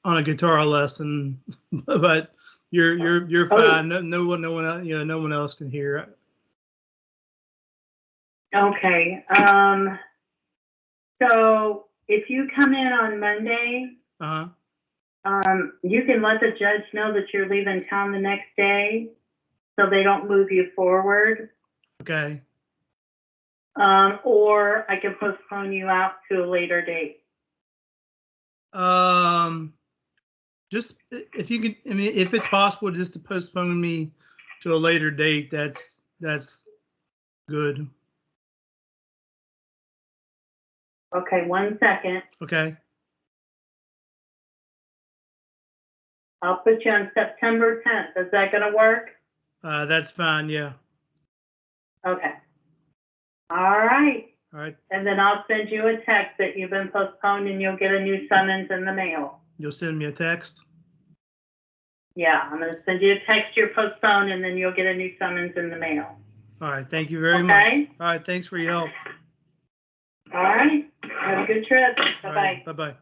on a guitar lesson, but you're fine. No one else, no one else can hear. Okay. So if you come in on Monday, you can let the judge know that you're leaving town the next day, so they don't move you forward. Okay. Or I can postpone you out to a later date. Just if you could, I mean, if it's possible, just to postpone me to a later date, that's good. Okay, 1 second. Okay. I'll put you on September 10th. Is that going to work? That's fine. Yeah. Okay. All right. All right. And then I'll send you a text that you've been postponed and you'll get a new summons in the mail. You'll send me a text? Yeah, I'm going to send you a text you're postponed and then you'll get a new summons in the mail. All right. Thank you very much. All right. Thanks for your help. All right. Have a good trip. Bye-bye. Right, bye-bye.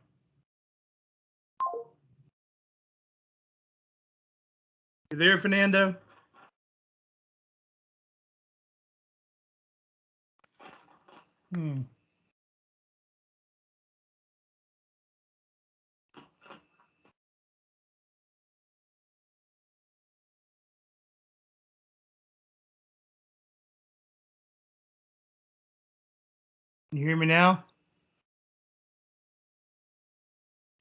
You there, Fernando? Hmm. Can you hear me now?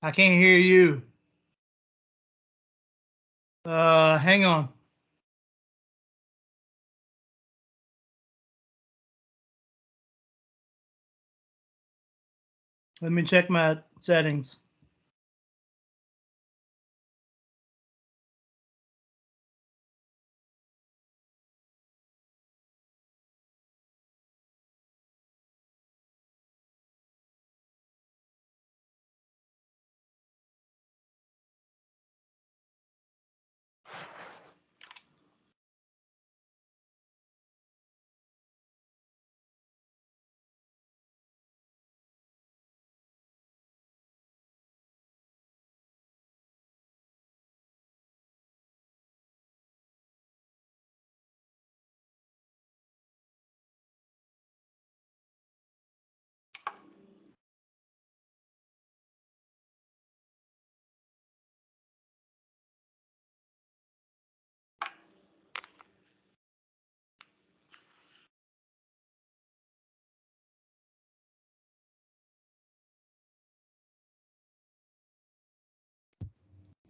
I can't hear you. Hang on. Let me check my settings.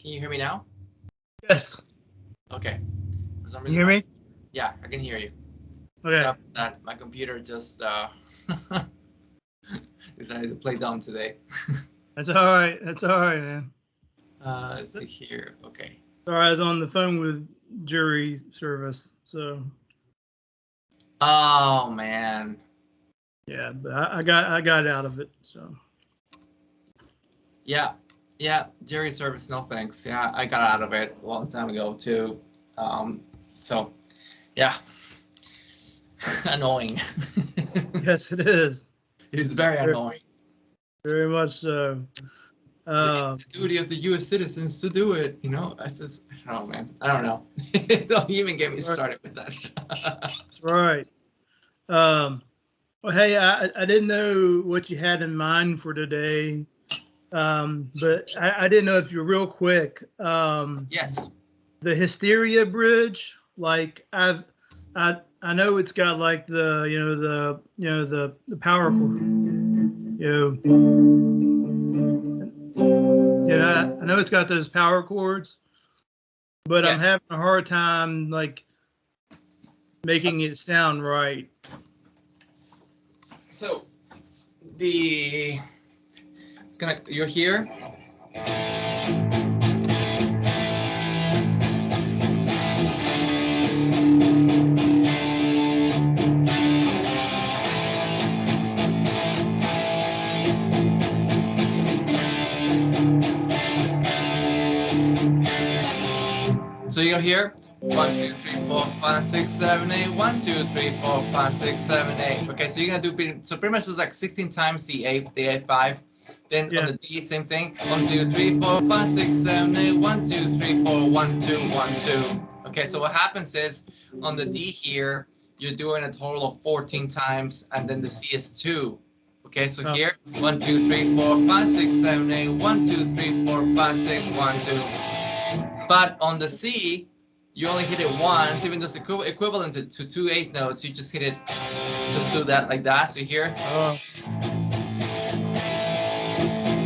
Can you hear me now? Yes. Okay. For some reason, you hear me? Yeah, I can hear you. Okay. So that my computer just decided to play dumb today. That's all right. That's all right, man. Let's see here. Okay. Sorry, I was on the phone with jury service, so. Oh man. Yeah, but I got out of it, so. Yeah, jury service, no thanks. Yeah, I got out of it a long time ago too. So, yeah, annoying. Yes, it is. It's very annoying. Very much so. It's the duty of the U.S. citizens to do it. You know, I just, oh man, I don't know. Don't even get me started with that. That's right. Well, hey, I didn't know what you had in mind for today, but I didn't know if you're real quick. Yes. The Hysteria Bridge, like I know it's got like the the power chord, I know it's got those power chords, but yes. I'm having a hard time like making it sound right. So you're here. So you're here. 1, 2, 3, 4, 5, 6, 7, 8. 1, 2, 3, 4, 5, 6, 7, 8. Okay, so you're gonna do so pretty much it's like 16 times the A5. Then Yeah. on the D, same thing. 1, 2, 3, 4, 5, 6, 7, 8. 1, 2, 3, 4, 1, 2, 1, 2. Okay, so what happens is on the D here, you're doing a total of 14 times, and then the C is 2. Okay, so Oh. here, 1, 2, 3, 4, 5, 6, 7, 8. 1, 2, 3, 4, 5, 6, 1, 2. But on the C, you only hit it once, even though it's equivalent to 2 eighth notes. You just hit it, just do that like that. So here, Oh.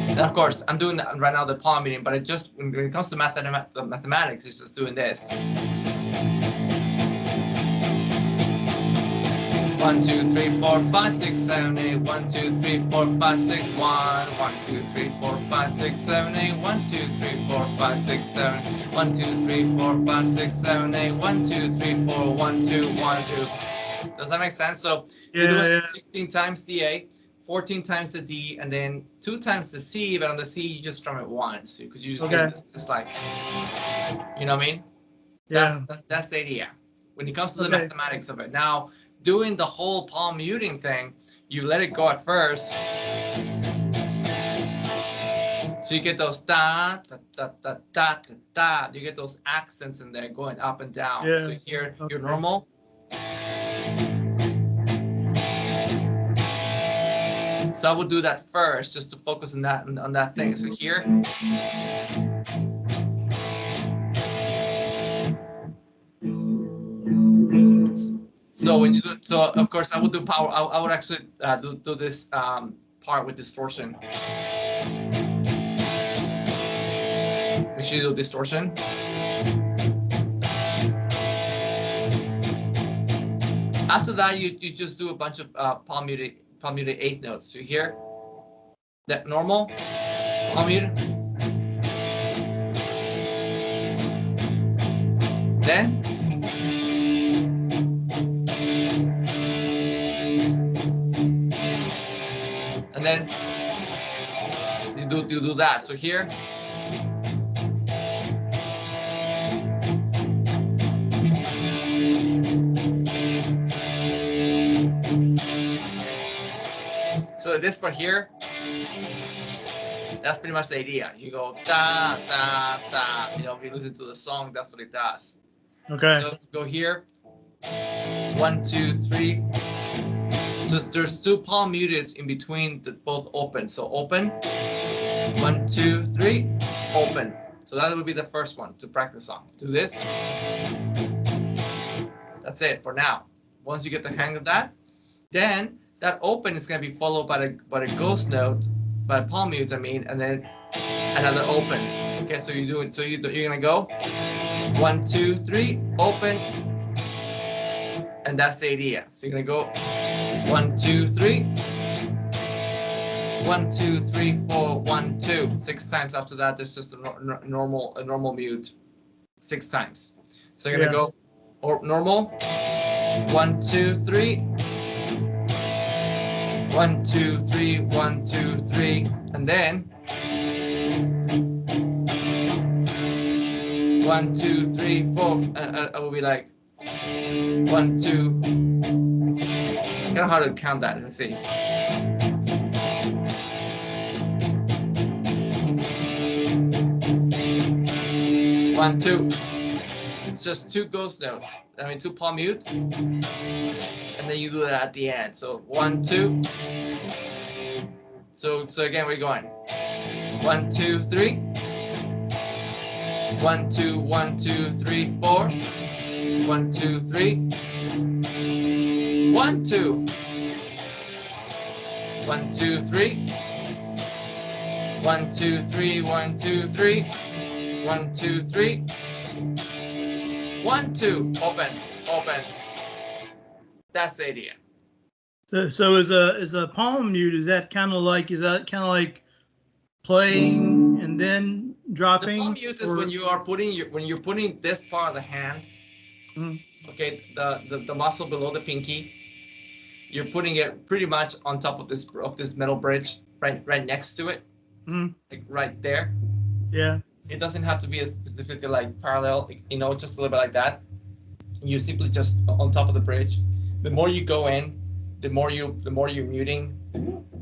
and of course, I'm doing that right now, the palm reading, but it just, when it comes to mathematics, it's just doing this. 1, 2, 3, 4, 5, 6, 7, 8. 1, 2, 3, 4, 5, 6, 1. 1, 2, 3, 4, 5, 6, 7, 8. 1, 2, 3, 4, 5, 6, 7. 1, 2, 3, 4, 5, 6, 7, 8. 1, 2, 3, 4, 1, 2, 1, 2. Does that make sense? So you're doing 16 times the A, 14 times the D, and then 2 times the C, but on the C you just strum it once because you just get this like, you know what I mean? Yeah. That's the idea. When it comes to the mathematics of it. Now, doing the whole palm muting thing, you let it go at first. So you get those da, da, da, da, da, da, da. You get those accents in there going up and down. Yeah. So here, you're normal. So I would do that first, just to focus on that thing. So here. So when you do, so of course I would do power. I would actually do this part with distortion. Make sure you do distortion. After that, you just do a bunch of palm muted eighth notes. So here, that normal palm muted. Then. And then you do that. So here. So this part here, that's pretty much the idea. You go da da da. You know, if you listen to the song, that's what it does. Okay. So go here. 1, 2, 3. So there's 2 palm muteds in between the both open. So open. 1, 2, 3. Open. So that would be the first one to practice on. Do this. That's it for now. Once you get the hang of that, then that open is going to be followed by the ghost note, by a palm mute, I mean, and then another open. Okay, so you do it. So you're going to go 1, 2, 3. Open. And that's the idea. So you're going to go 1, 2, 3. 1, 2, 3, 4, 1, 2. 6 times after that. There's just a normal mute. 6 times. So you're gonna go normal. 1, 2, 3. 1, 2, 3. 1, 2, 3. And then 1, 2, 3, 4. I will be like 1, 2. Kind of hard to count that. Let's see. 1, 2. It's just 2 ghost notes. I mean 2 palm mute, and then you do that at the end. So 1, 2. So again, we're going 1, 2, 3. 1, 2, 1, 2, 3, 4. 1, 2, 3. 1, 2. 1, 2, 3. 1, 2, 3. 1, 2, 3. 1, 2, 3. 1, 2. Open. That's the idea. So is a palm mute, is that kind of like playing and then dropping? The palm mute is when you are putting this part of the hand. Okay, the muscle below the pinky. You're putting it pretty much on top of this metal bridge, right next to it, like right there. Yeah. It doesn't have to be specifically like parallel, you know, just a little bit like that. You simply just on top of the bridge. The more you go in, the more you're muting.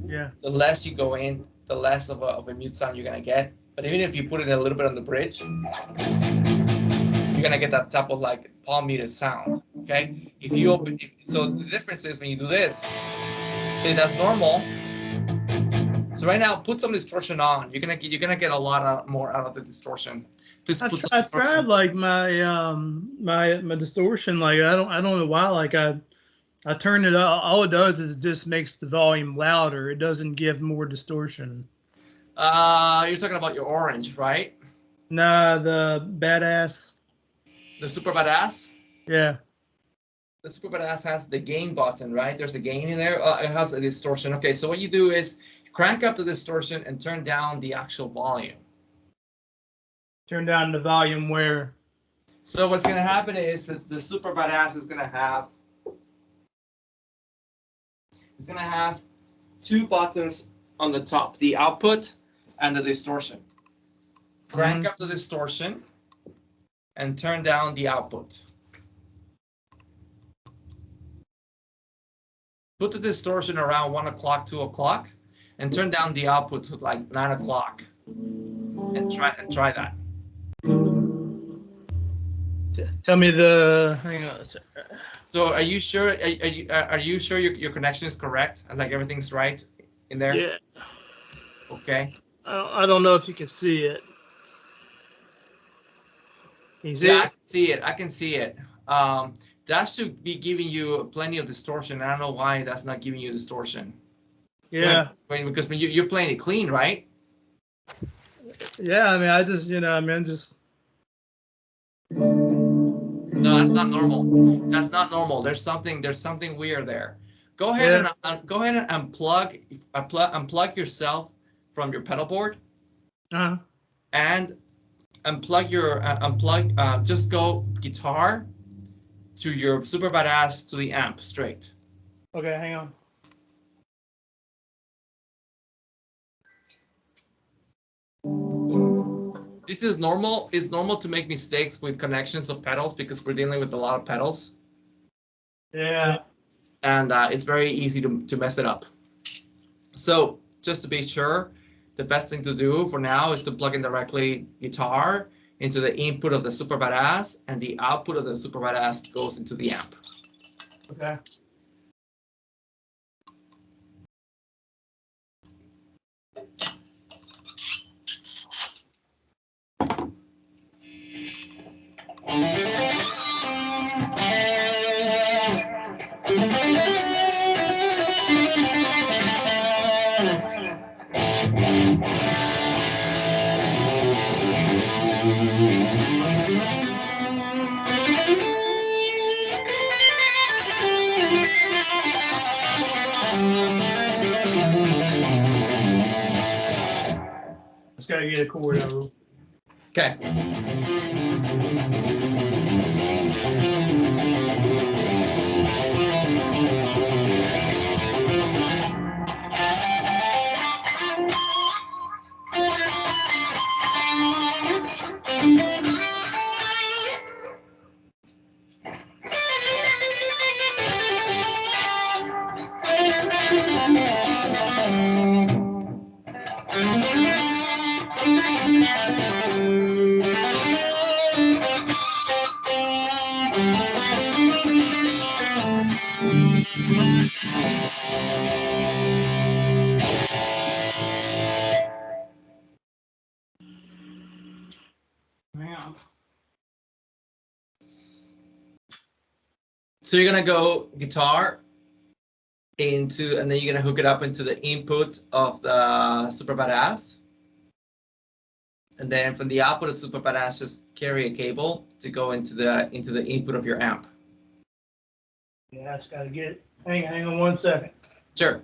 Yeah. The less you go in, the less of a mute sound you're gonna get. But even if you put it a little bit on the bridge, you're gonna get that type of like palm muted sound. Okay. If you open, so the difference is when you do this, say that's normal. So right now, put some distortion on. You're gonna get a lot more out of the distortion. Just put some I distortion. tried like my distortion. Like I don't know why. Like I turned it up. All it does is it just makes the volume louder. It doesn't give more distortion. You're talking about your orange, right? Nah, the badass. The Super Badass. Yeah. The Super Badass has the gain button, right? There's a gain in there. It has a distortion. Okay, so what you do is crank up the distortion and turn down the actual volume. Turn down the volume where? So what's going to happen is that the Super Badass is going to have two buttons on the top, the output and the distortion. Crank up the distortion and turn down the output. Put the distortion around 1 o'clock, 2 o'clock, and turn down the output to like 9 o'clock. And try that. Tell me the. Hang on a second. So are you sure? Are you sure your connection is correct and like everything's right in there? Yeah. Okay. I don't know if you can see it. Can you see Yeah, it? I can see it. I can see it. That should be giving you plenty of distortion. I don't know why that's not giving you distortion. Yeah. Because when you're playing it clean, right? Yeah. I mean, I just just. No, that's not normal. That's not normal. There's something weird there. Go ahead and unplug yourself from your pedal board. And just go guitar to your Super Badass to the amp straight. Okay, hang on. This is normal. It's normal to make mistakes with connections of pedals because we're dealing with a lot of pedals. Yeah. And it's very easy to mess it up. So just to be sure, the best thing to do for now is to plug in directly guitar into the input of the Super Badass, and the output of the Super Badass goes into the amp. Okay. Just gotta get a chord over. Okay. So you're gonna go guitar into, and then you're gonna hook it up into the input of the Super Badass. And then from the output of Super Badass, just carry a cable to go into the input of your amp. Yeah, I just gotta get it. Hang on 1 second. Sure.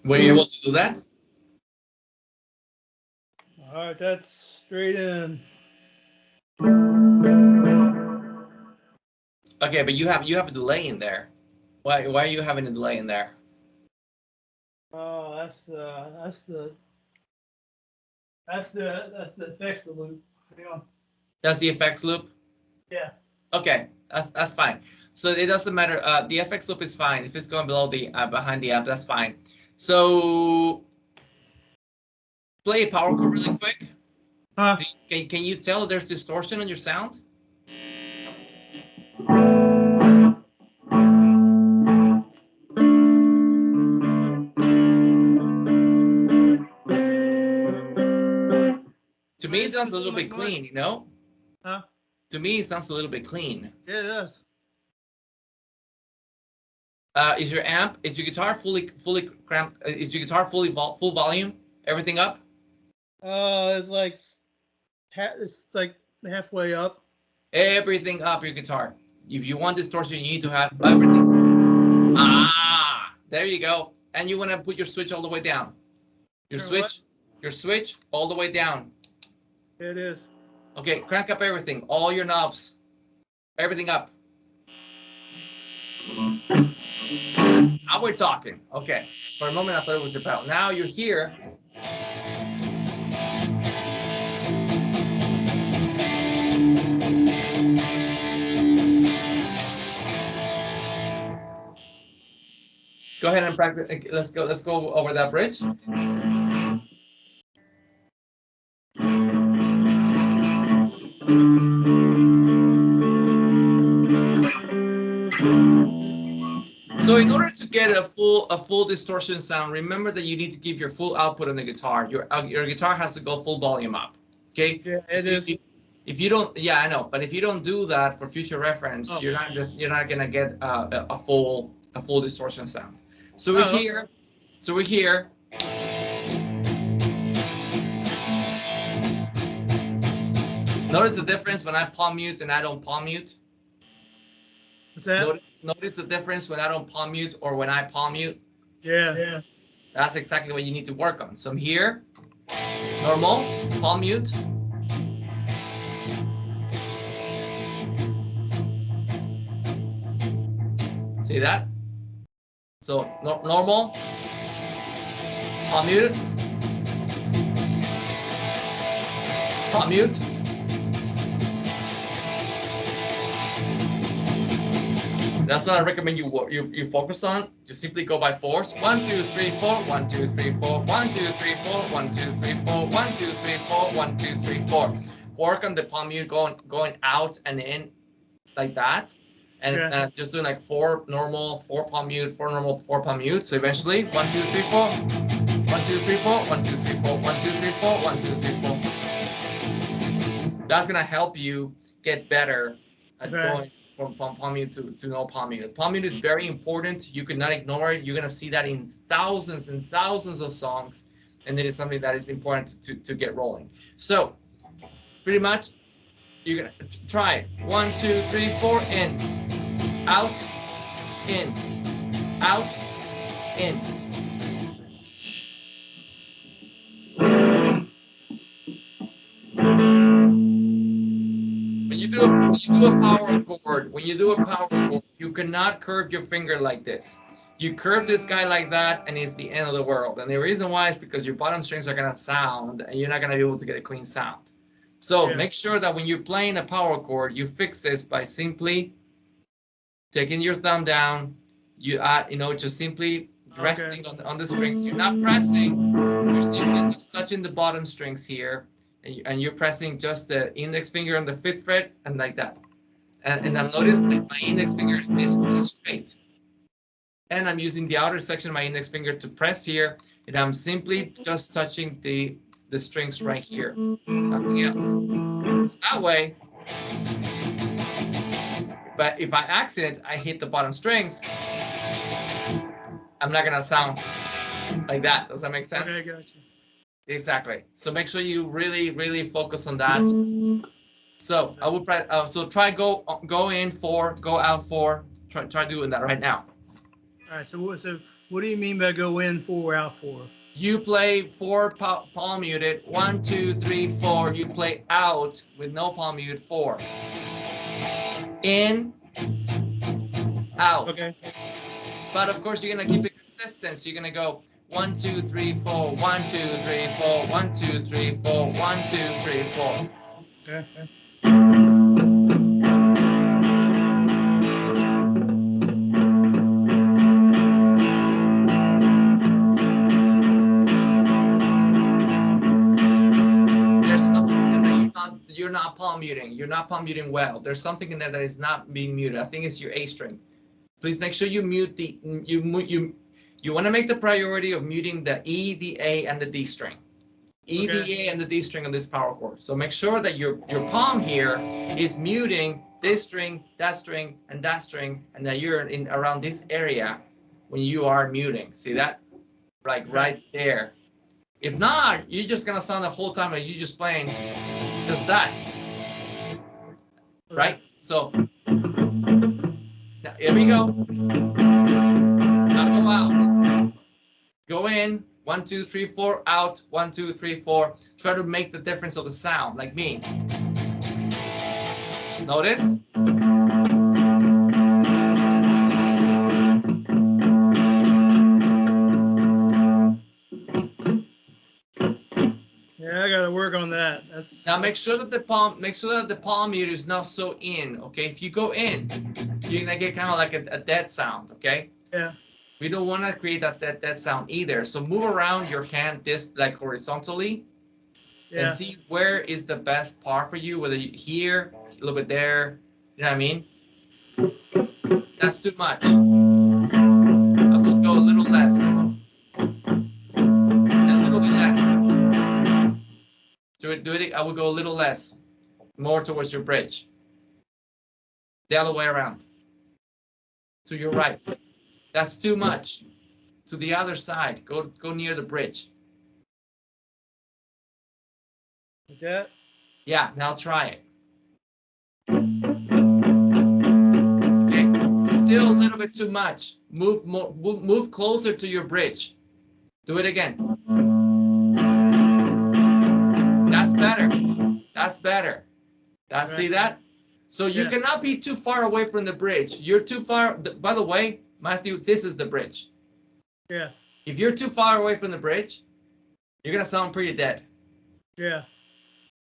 Were you able to do that? All right, that's straight in. Okay, but you have a delay in there. Why are you having a delay in there? Oh, that's the effects loop. Hang on. That's the effects loop. Yeah. Okay, that's fine. So it doesn't matter. The FX loop is fine if it's going below the behind the amp. That's fine. So play a power chord really quick. Huh? Can you tell there's distortion on your sound? To me, it sounds a little bit clean, you know? Huh? To me, it sounds a little bit clean. Yeah, it does. Is your guitar fully cramped? Is your guitar full volume? Everything up? It's like halfway up. Everything up your guitar. If you want distortion, you need to have everything. Ah, there you go. And you want to put your switch all the way down. Your switch all the way down. It is. Okay, crank up everything, all your knobs, everything up. Now we're talking. Okay, for a moment I thought it was your pedal. Now you're here. Go ahead and practice. Let's go over that bridge. So in order to get a full distortion sound, remember that you need to give your full output on the guitar. Your guitar has to go full volume up. Okay. Yeah, it is. If you don't, yeah, I know, but if you don't do that for future reference, you're not gonna get a full distortion sound. So we're here. So we're here. Notice the difference when I palm mute and I don't palm mute. What's that? Notice the difference when I don't palm mute or when I palm mute. Yeah. That's exactly what you need to work on. So I'm here, normal, palm mute. See that? So normal, palm mute, palm mute. That's what I recommend you focus on. Just simply go by fours. 1, 2, 3, 4. 1, 2, 3, 4. 1, 2, 3, 4. 1, 2, 3, 4. 1, 2, 3, 4. 1, 2, 3, 4. Work on the palm mute going out and in like that, and just doing like 4 normal, 4 palm mute, 4 normal, 4 palm mute. So eventually 1, 2, 3, 4. 1, 2, 3, 4. 1, 2, 3, 4. 1, 2, 3, 4. 1, 2, 3, 4. That's gonna help you get better at going from palm mute to no palm mute. Palm mute is very important. You cannot ignore it. You're gonna see that in thousands and thousands of songs, and it is something that is important to get rolling. So pretty much you're gonna try it. 1, 2, 3, 4, in, out, in, out, in. When you do a power chord, you cannot curve your finger like this. You curve this guy like that, and it's the end of the world. And the reason why is because your bottom strings are gonna sound, and you're not gonna be able to get a clean sound. So make sure that when you're playing a power chord, you fix this by simply taking your thumb down. You add, just simply resting on the strings. You're not pressing. You're simply just touching the bottom strings here. And you're pressing just the index finger on the 5th fret and like that. And I'll notice my index finger is straight. And I'm using the outer section of my index finger to press here, and I'm simply just touching the strings right here, nothing else. So that way, but if by accident I hit the bottom strings, I'm not gonna sound like that. Does that make sense? Okay, gotcha. Exactly. So make sure you really focus on that. So I will try go in 4, go out 4. Try doing that right now. All right. So what do you mean by go in 4, out 4? You play 4 palm muted, 1, 2, 3, 4. You play out with no palm mute 4. In, out. Okay. But of course, you're gonna keep it consistent. So you're gonna go 1, 2, 3, 4, 1, 2, 3, 4, 1, 2, 3, 4, 1, 2, 3, 4. Okay. There's something in there that you're not palm muting. You're not palm muting well. There's something in there that is not being muted. I think it's your A string. Please make sure you mute the you want to make the priority of muting the E, the A, and the D string. E, Okay. the A, and the D string on this power chord. So make sure that your palm here is muting this string, and that string, and that you're in around this area when you are muting. See that? Like right there. If not, you're just gonna sound the whole time like you're just playing just that. Right? So now, here we go. Now go out. Go in. 1, 2, 3, 4. Out. 1, 2, 3, 4. Try to make the difference of the sound, like me. Notice? Yeah, I gotta work on that. Now make sure that the palm mute is not so in. Okay, if you go in, you're gonna get kind of like a dead sound. Okay. Yeah. We don't want to create that dead sound either. So move around your hand this like horizontally, and see where is the best part for you. Whether you here, a little bit there. You know what I mean? That's too much. I will go a little less. A little bit less. Do it. I will go a little less, more towards your bridge. The other way around. To your right. That's too much. To the other side. Go near the bridge. Like that? Yeah. Now try it. Okay. Still a little bit too much. Move more. Move closer to your bridge. Do it again. That's better. That's better. See that? So you cannot be too far away from the bridge. You're too far. By the way, Matthew, this is the bridge. Yeah. If you're too far away from the bridge, you're going to sound pretty dead. Yeah.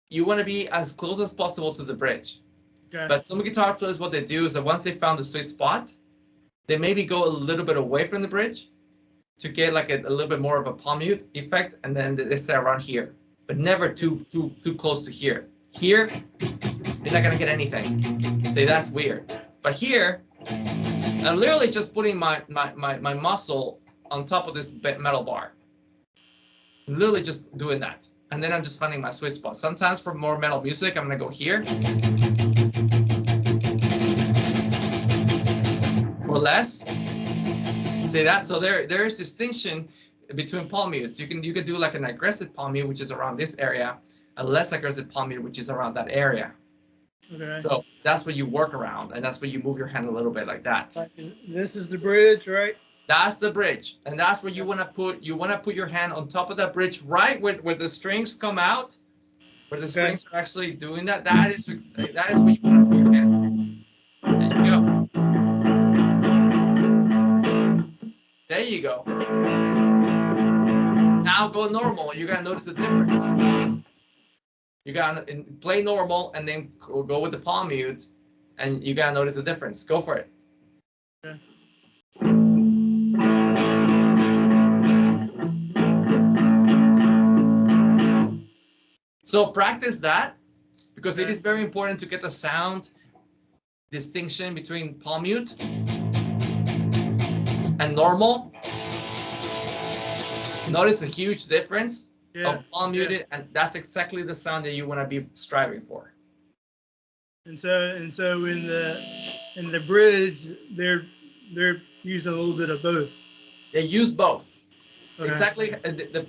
You want to be as close as possible to the bridge. Okay. But some guitar players, what they do is that once they found the sweet spot, they maybe go a little bit away from the bridge to get like a little bit more of a palm mute effect, and then they stay around here. But never too close to here. Here, you're not gonna get anything. See, that's weird. But here, I'm literally just putting my muscle on top of this metal bar. I'm literally just doing that. And then I'm just finding my sweet spot. Sometimes for more metal music, I'm gonna go here. For less. See that? So there is distinction between palm mutes. You can do like an aggressive palm mute, which is around this area, a less aggressive palm mute, which is around that area. Okay. So that's what you work around, and that's where you move your hand a little bit like that. This is the bridge, right? That's the bridge, and that's where you want to put your hand on top of that bridge, right where the strings come out, where the strings are actually doing that. That is where you want to put your hand. There you go. There you go. Now go normal. You're gonna notice the difference. You gotta play normal and then go with the palm mute, and you gotta notice the difference. Go for it. Okay. So practice that, because it is very important to get the sound distinction between palm mute and normal? Notice the huge difference of palm muted, and that's exactly the sound that you want to be striving for. And so in the bridge, they're using a little bit of both. They use both. Okay. Exactly.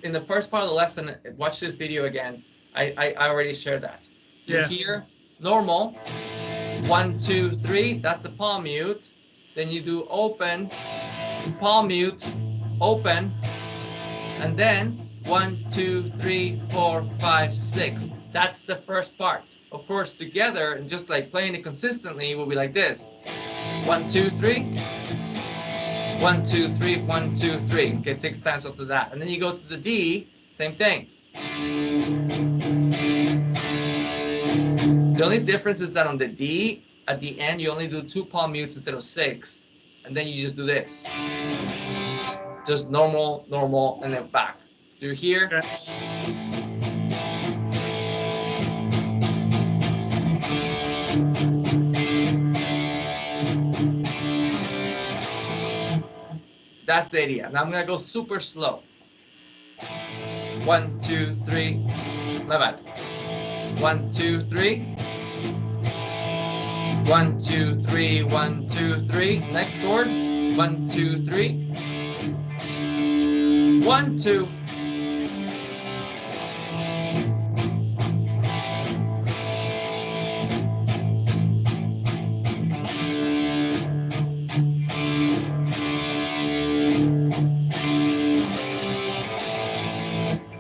In the first part of the lesson, watch this video again. I already shared that. You hear normal, 1, 2, 3. That's the palm mute. Then you do open, palm mute, open, and then 1, 2, 3, 4, 5, 6. That's the first part. Of course, together and just like playing it consistently will be like this. 1, 2, 3. 1, 2, 3, 1, 2, 3. Okay, 6 times after that. And then you go to the D, same thing. The only difference is that on the D, at the end, you only do 2 palm mutes instead of 6. And then you just do this. Just normal, normal, and then back. So you're here. Okay. That's the idea. Now I'm gonna go super slow. 1, 2, 3. My bad. 1, 2, 3. 1, 2, 3. 1, 2, 3. Next chord. 1, 2, 3. 1, 2.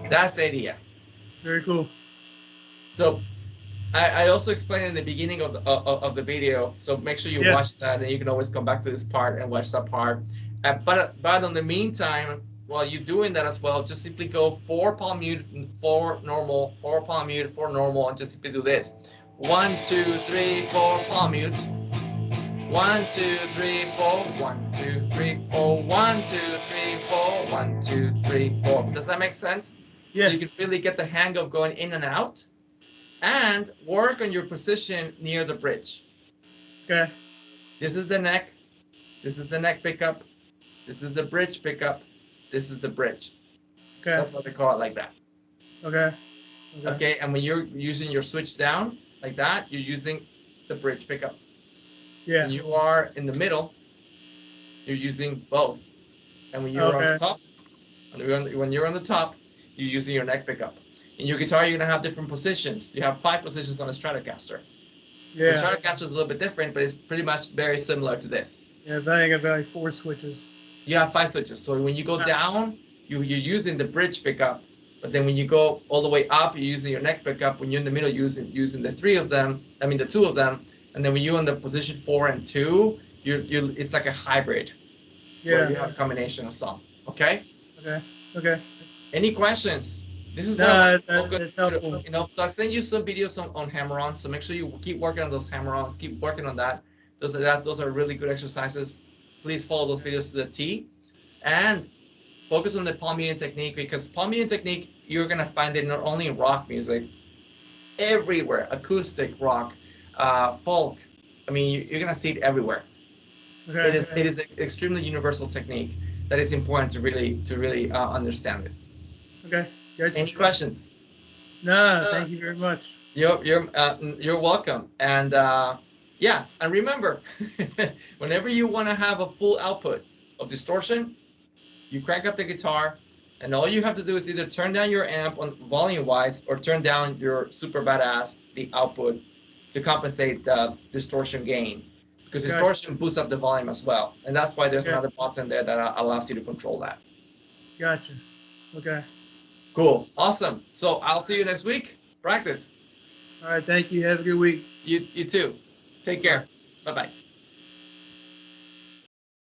That's the idea. Very cool. So I also explained in the beginning of the video, so make sure you watch that, and you can always come back to this part and watch that part. But in the meantime, while you're doing that as well, just simply go 4 palm mute, 4 normal, 4 palm mute, 4 normal, and just simply do this. 1, 2, 3, 4 palm mute. 1, 2, 3, 4. 1, 2, 3, 4. 1, 2, 3, 4. 1, 2, 3, 4. Does that make sense? Yes. So you can really get the hang of going in and out, and work on your position near the bridge. Okay. This is the neck. This is the neck pickup. This is the bridge pickup. This is the bridge. Okay. That's what they call it, like that. Okay. Okay. And when you're using your switch down like that, you're using the bridge pickup. Yeah. When you are in the middle, you're using both. And when you're on the top, when you're on the top, you're using your neck pickup. In your guitar, you're gonna have different positions. You have 5 positions on a Stratocaster. Yeah. So Stratocaster is a little bit different, but it's pretty much very similar to this. Yeah, I think I've got like 4 switches. You have 5 switches. So when you go down, you're using the bridge pickup. But then when you go all the way up, you're using your neck pickup. When you're in the middle, you're using the 3 of them. I mean the 2 of them. And then when you're on the position 4 and 2, it's like a hybrid. Yeah. Where you have a combination of some. Okay. Okay. Okay. Any questions? This is that's helpful. You know, so I send you some videos on hammer-ons. So make sure you keep working on those hammer-ons. Keep working on that. Those are really good exercises. Please follow those videos to the T, and focus on the palm muting technique, because palm muting technique, you're gonna find it not only in rock music, everywhere, acoustic rock, folk. I mean, you're gonna see it everywhere. Okay. It is an extremely universal technique that is important to really understand it. Okay. Gotcha. Any questions? No, thank you very much. You're welcome. And yes, and remember, whenever you want to have a full output of distortion, you crank up the guitar, and all you have to do is either turn down your amp on volume-wise or turn down your super badass the output to compensate the distortion gain, because distortion boosts up the volume as well, and that's why there's another button there that allows you to control that. Gotcha. Okay. Cool. Awesome. So I'll see you next week. Practice. All right. Thank you. Have a good week. You too. Take care. Bye-bye.